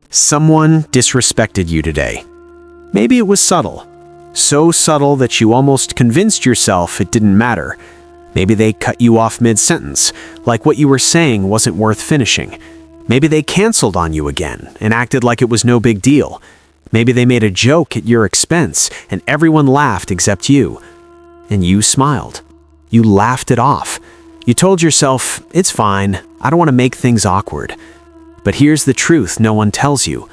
Someone disrespected you today. Maybe it was subtle. So subtle that you almost convinced yourself it didn't matter. Maybe they cut you off mid-sentence, like what you were saying wasn't worth finishing. Maybe they canceled on you again and acted like it was no big deal. Maybe they made a joke at your expense and everyone laughed except you. And you smiled. You laughed it off. You told yourself, it's fine, I don't want to make things awkward. But here's the truth no one tells you.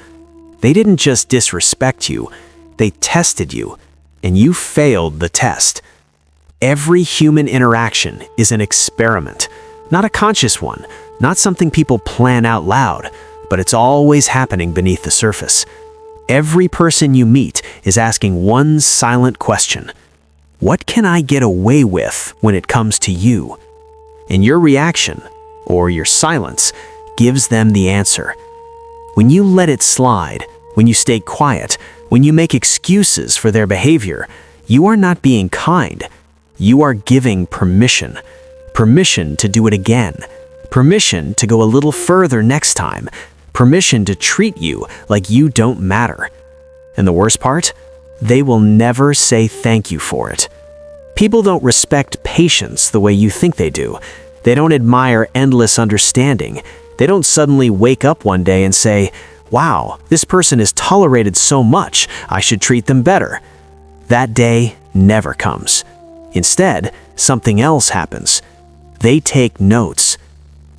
They didn't just disrespect you, they tested you, and you failed the test. Every human interaction is an experiment, not a conscious one, not something people plan out loud, but it's always happening beneath the surface. Every person you meet is asking one silent question. What can I get away with when it comes to you? And your reaction, or your silence, gives them the answer. When you let it slide, when you stay quiet, when you make excuses for their behavior, you are not being kind. You are giving permission. Permission to do it again. Permission to go a little further next time. Permission to treat you like you don't matter. And the worst part? They will never say thank you for it. People don't respect patience the way you think they do. They don't admire endless understanding. They don't suddenly wake up one day and say, wow, this person is tolerated so much, I should treat them better. That day never comes. Instead, something else happens. They take notes.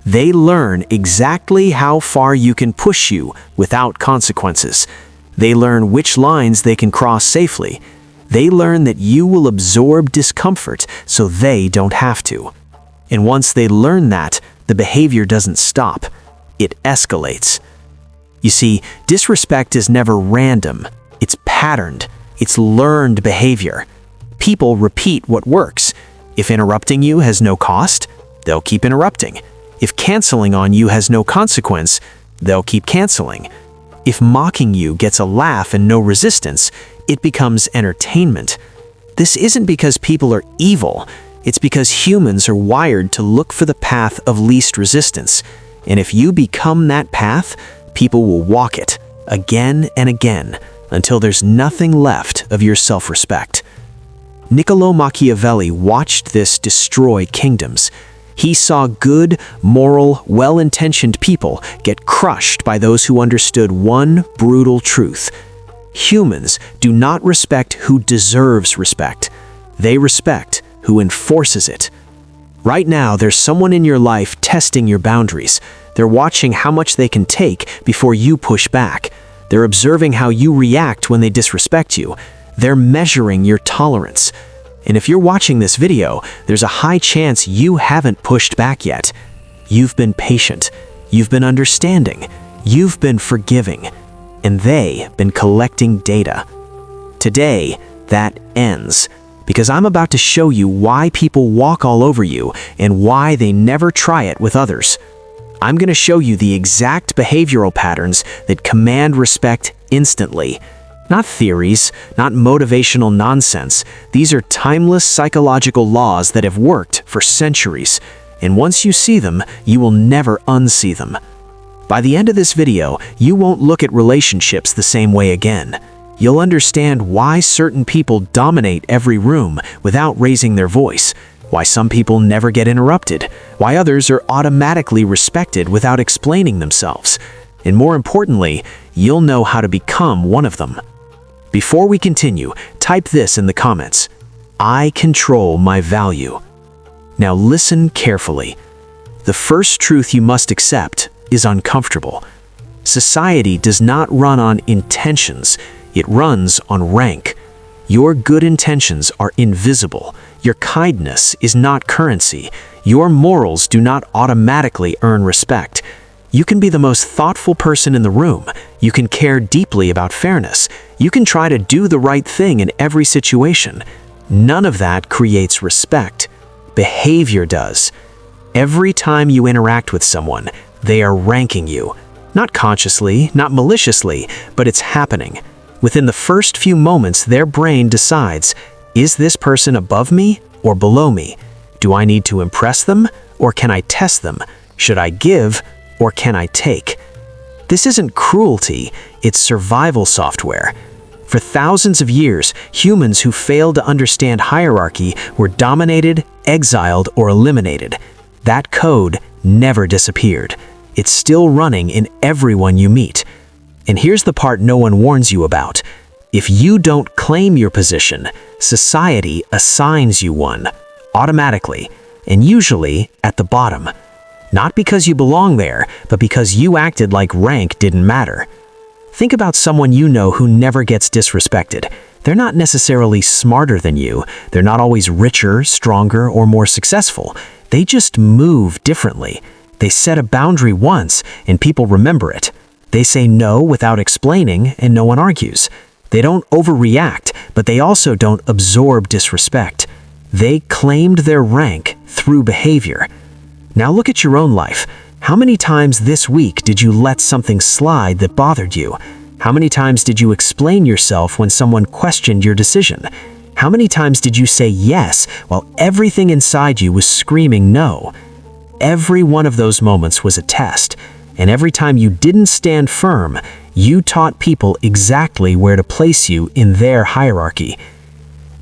They learn exactly how far you can push you without consequences. They learn which lines they can cross safely. They learn that you will absorb discomfort so they don't have to. And once they learn that, the behavior doesn't stop. It escalates. You see, disrespect is never random. It's patterned. It's learned behavior. People repeat what works. If interrupting you has no cost, they'll keep interrupting. If canceling on you has no consequence, they'll keep canceling. If mocking you gets a laugh and no resistance, it becomes entertainment. This isn't because people are evil. It's because humans are wired to look for the path of least resistance. And if you become that path, people will walk it again and again until there's nothing left of your self-respect. Niccolo Machiavelli watched this destroy kingdoms. He saw good, moral, well-intentioned people get crushed by those who understood one brutal truth. Humans do not respect who deserves respect. They respect who enforces it. Right now, there's someone in your life testing your boundaries. They're watching how much they can take before you push back. They're observing how you react when they disrespect you. They're measuring your tolerance. And if you're watching this video, there's a high chance you haven't pushed back yet. You've been patient. You've been understanding. You've been forgiving. And they've been collecting data. Today, that ends. Because I'm about to show you why people walk all over you and why they never try it with others. I'm going to show you the exact behavioral patterns that command respect instantly. Not theories, not motivational nonsense. These are timeless psychological laws that have worked for centuries. And once you see them, you will never unsee them. By the end of this video, you won't look at relationships the same way again. You'll understand why certain people dominate every room without raising their voice, why some people never get interrupted, why others are automatically respected without explaining themselves. And more importantly, you'll know how to become one of them. Before we continue, type this in the comments: I control my value. Now listen carefully. The first truth you must accept is uncomfortable. Society does not run on intentions. It runs on rank. Your good intentions are invisible. Your kindness is not currency. Your morals do not automatically earn respect. You can be the most thoughtful person in the room. You can care deeply about fairness. You can try to do the right thing in every situation. None of that creates respect. Behavior does. Every time you interact with someone, they are ranking you. Not consciously, not maliciously, but it's happening. Within the first few moments, their brain decides, is this person above me or below me? Do I need to impress them or can I test them? Should I give or can I take? This isn't cruelty, it's survival software. For thousands of years, humans who failed to understand hierarchy were dominated, exiled, or eliminated. That code never disappeared. It's still running in everyone you meet. And here's the part no one warns you about. If you don't claim your position, society assigns you one, automatically, and usually at the bottom. Not because you belong there, but because you acted like rank didn't matter. Think about someone you know who never gets disrespected. They're not necessarily smarter than you. They're not always richer, stronger, or more successful. They just move differently. They set a boundary once, and people remember it. They say no without explaining, and no one argues. They don't overreact, but they also don't absorb disrespect. They claimed their rank through behavior. Now look at your own life. How many times this week did you let something slide that bothered you? How many times did you explain yourself when someone questioned your decision? How many times did you say yes while everything inside you was screaming no? Every one of those moments was a test, and every time you didn't stand firm, you taught people exactly where to place you in their hierarchy.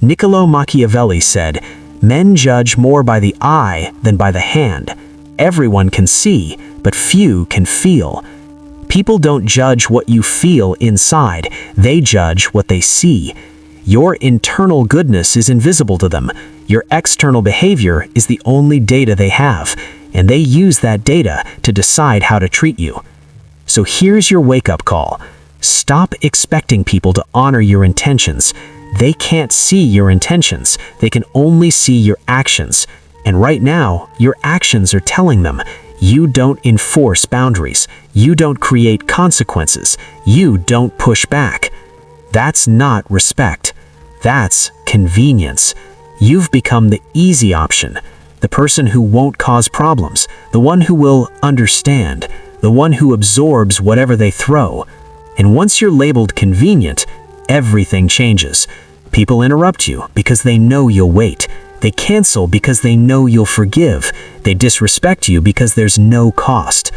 Niccolo Machiavelli said, "Men judge more by the eye than by the hand. Everyone can see, but few can feel." People don't judge what you feel inside, they judge what they see. Your internal goodness is invisible to them. Your external behavior is the only data they have, and they use that data to decide how to treat you. So here's your wake-up call. Stop expecting people to honor your intentions. They can't see your intentions. They can only see your actions. And right now, your actions are telling them, you don't enforce boundaries. You don't create consequences. You don't push back. That's not respect. That's convenience. You've become the easy option, the person who won't cause problems, the one who will understand, the one who absorbs whatever they throw. And once you're labeled convenient, everything changes. People interrupt you because they know you'll wait. They cancel because they know you'll forgive. They disrespect you because there's no cost.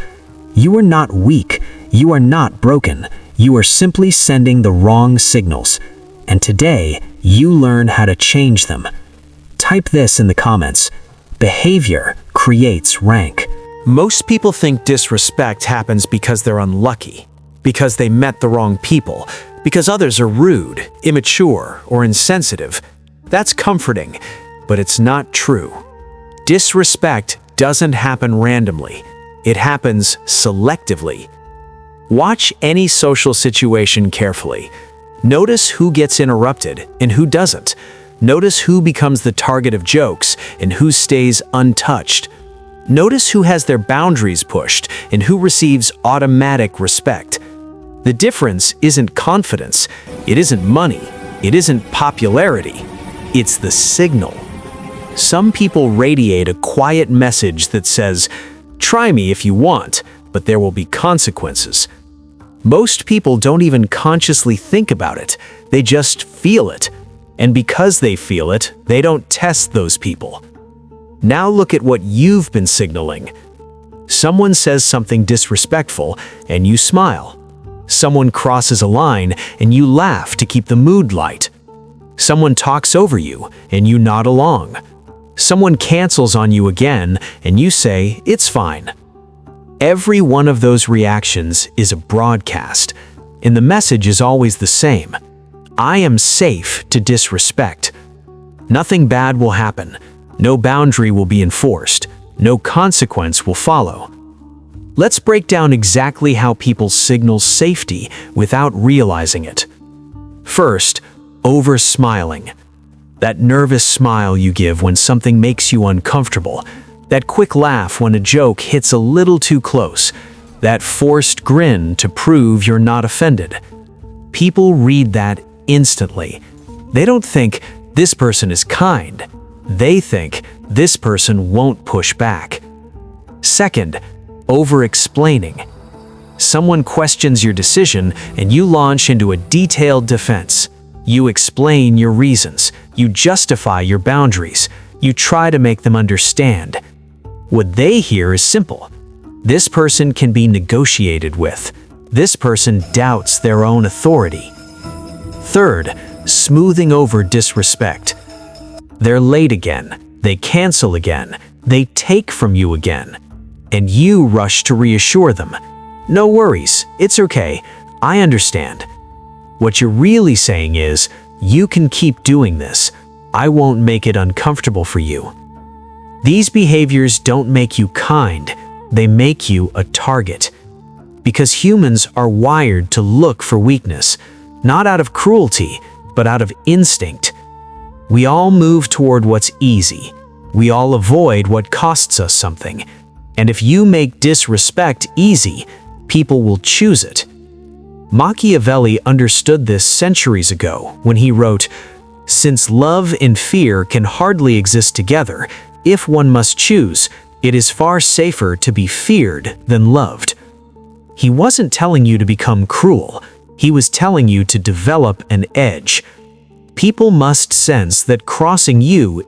You are not weak. You are not broken. You are simply sending the wrong signals. And today, you learn how to change them. Type this in the comments. Behavior creates rank. Most people think disrespect happens because they're unlucky, because they met the wrong people, because others are rude, immature, or insensitive. That's comforting, but it's not true. Disrespect doesn't happen randomly. It happens selectively. Watch any social situation carefully. Notice who gets interrupted and who doesn't. Notice who becomes the target of jokes and who stays untouched. Notice who has their boundaries pushed and who receives automatic respect. The difference isn't confidence, it isn't money, it isn't popularity, it's the signal. Some people radiate a quiet message that says, "Try me if you want, but there will be consequences." Most people don't even consciously think about it, they just feel it. And because they feel it, they don't test those people. Now look at what you've been signaling. Someone says something disrespectful, and you smile. Someone crosses a line, and you laugh to keep the mood light. Someone talks over you, and you nod along. Someone cancels on you again, and you say, "It's fine." Every one of those reactions is a broadcast, and the message is always the same. I am safe to disrespect. Nothing bad will happen. No boundary will be enforced. No consequence will follow. Let's break down exactly how people signal safety without realizing it. First, over-smiling. That nervous smile you give when something makes you uncomfortable. That quick laugh when a joke hits a little too close. That forced grin to prove you're not offended. People read that instantly. They don't think, "This person is kind." They think, "This person won't push back." Second, over-explaining. Someone questions your decision and you launch into a detailed defense. You explain your reasons. You justify your boundaries. You try to make them understand. What they hear is simple. This person can be negotiated with. This person doubts their own authority. Third, smoothing over disrespect. They're late again, they cancel again, they take from you again, and you rush to reassure them. No worries, it's okay, I understand. What you're really saying is, you can keep doing this, I won't make it uncomfortable for you. These behaviors don't make you kind, they make you a target. Because humans are wired to look for weakness, not out of cruelty, but out of instinct. We all move toward what's easy. We all avoid what costs us something. And if you make disrespect easy, people will choose it. Machiavelli understood this centuries ago when he wrote, "Since love and fear can hardly exist together, if one must choose, it is far safer to be feared than loved." He wasn't telling you to become cruel. He was telling you to develop an edge. People must sense that crossing you